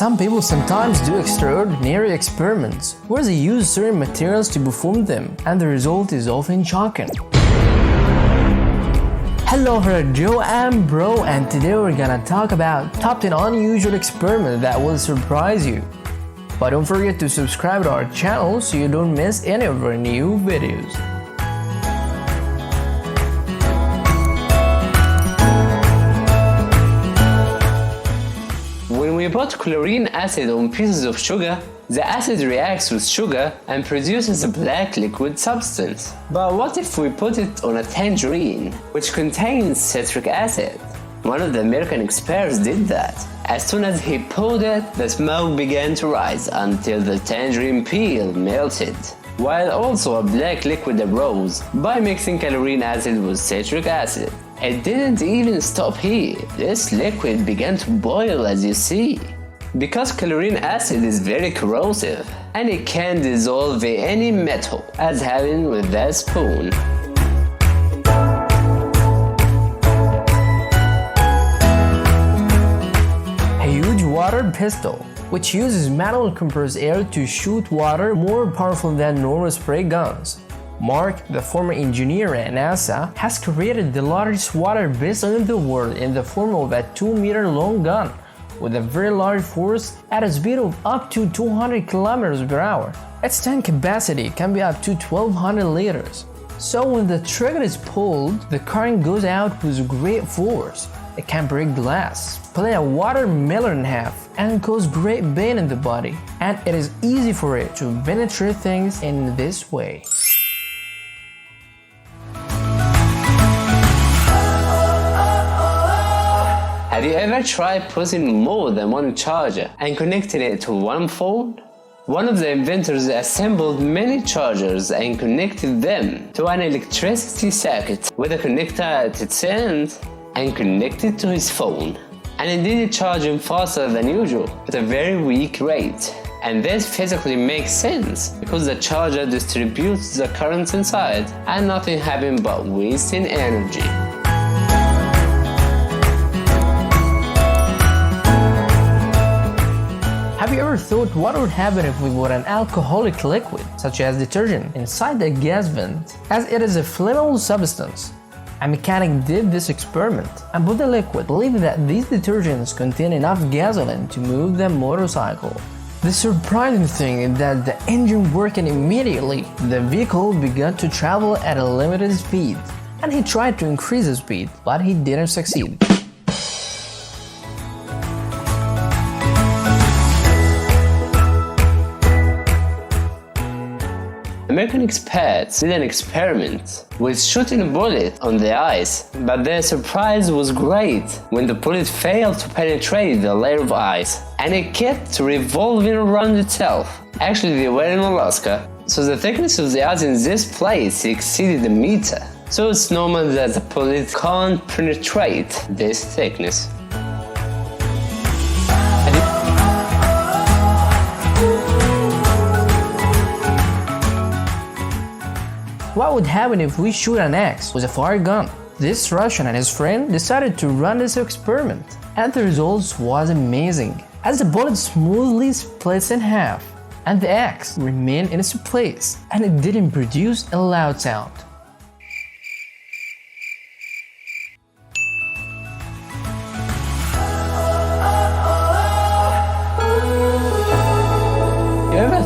Some people sometimes do extraordinary experiments where they use certain materials to perform them, and the result is often shocking. Hello here, Joe and Bro, and today we're gonna talk about top 10 unusual experiments that will surprise you. But don't forget to subscribe to our channel so you don't miss any of our new videos. When we put chlorine acid on pieces of sugar, the acid reacts with sugar and produces a black liquid substance. But what if we put it on a tangerine, which contains citric acid? One of the American experts did that. As soon as he pulled it, the smoke began to rise until the tangerine peel melted, while also a black liquid arose by mixing chlorine acid with citric acid. It didn't even stop here. This liquid began to boil, as you see. Because chlorine acid is very corrosive and it can dissolve any metal, as happened with that spoon. A huge water pistol, which uses manual compressed air to shoot water more powerful than normal spray guns. Mark, the former engineer at NASA, has created the largest water pistol in the world in the form of a 2-meter long gun with a very large force at a speed of up to 200 kilometers per hour. Its tank capacity can be up to 1200 liters. So when the trigger is pulled, the current goes out with great force. It can break glass, split a watermelon in half, and cause great pain in the body. And it is easy for it to penetrate things in this way. Have you ever tried putting more than one charger and connecting it to one phone? One of the inventors assembled many chargers and connected them to an electricity circuit with a connector at its end and connected to his phone. And indeed it charged him faster than usual at a very weak rate. And this physically makes sense because the charger distributes the current inside and nothing happened but wasting energy. Have you ever thought what would happen if we put an alcoholic liquid, such as detergent, inside the gas vent, as it is a flammable substance? A mechanic did this experiment and put the liquid, believing that these detergents contain enough gasoline to move the motorcycle. The surprising thing is that the engine working immediately, the vehicle began to travel at a limited speed, and he tried to increase the speed, but he didn't succeed. American experts did an experiment with shooting a bullet on the ice, but their surprise was great when the bullet failed to penetrate the layer of ice and it kept revolving around itself. Actually, they were in Alaska, so the thickness of the ice in this place exceeded a meter. So it's normal that the bullet can't penetrate this thickness. What would happen if we shoot an axe with a fire gun? This Russian and his friend decided to run this experiment, and the results was amazing, as the bullet smoothly splits in half, and the axe remained in its place, and it didn't produce a loud sound.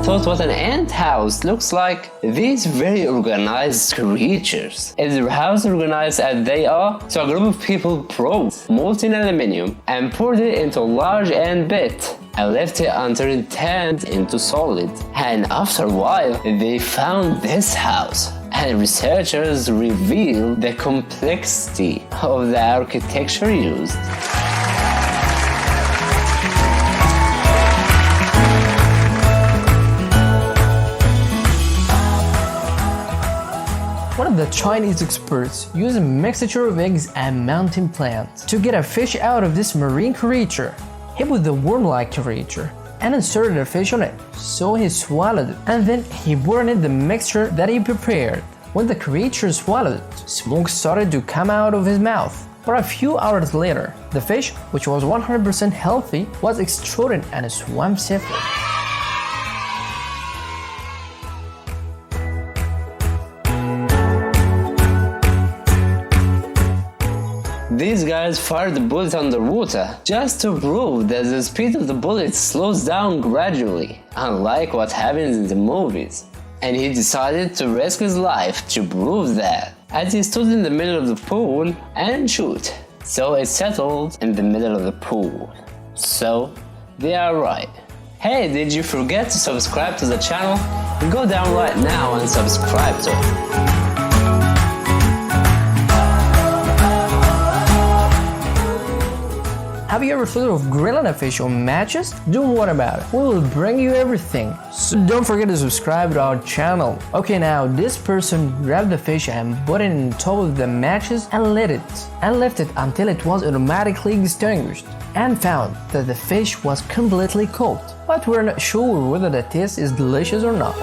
Thought what an ant house looks like? These very organized creatures. Is their house organized as they are? So a group of people brought molten aluminium and poured it into a large ant pit and left it until it turned into solid. And after a while, they found this house. And researchers revealed the complexity of the architecture used. One of the Chinese experts used a mixture of eggs and mountain plants to get a fish out of this marine creature. He put the worm-like creature and inserted a fish on it, so he swallowed it, and then he poured in the mixture that he prepared. When the creature swallowed it, smoke started to come out of his mouth, But a few hours later, the fish, which was 100% healthy, was extruded and swam safely. These guys fired the bullet underwater just to prove that the speed of the bullet slows down gradually, unlike what happens in the movies. And he decided to risk his life to prove that, as he stood in the middle of the pool and shoot. So it settled in the middle of the pool. So they are right. Hey, did you forget to subscribe to the channel? Go down right now and subscribe to it. Have you ever thought of grilling a fish on matches? Don't worry about it. We will bring you everything. So don't forget to subscribe to our channel. Okay, now this person grabbed the fish and put it in top of the matches and lit it. And left it until it was automatically extinguished. And found that the fish was completely cooked. But we're not sure whether the taste is delicious or not.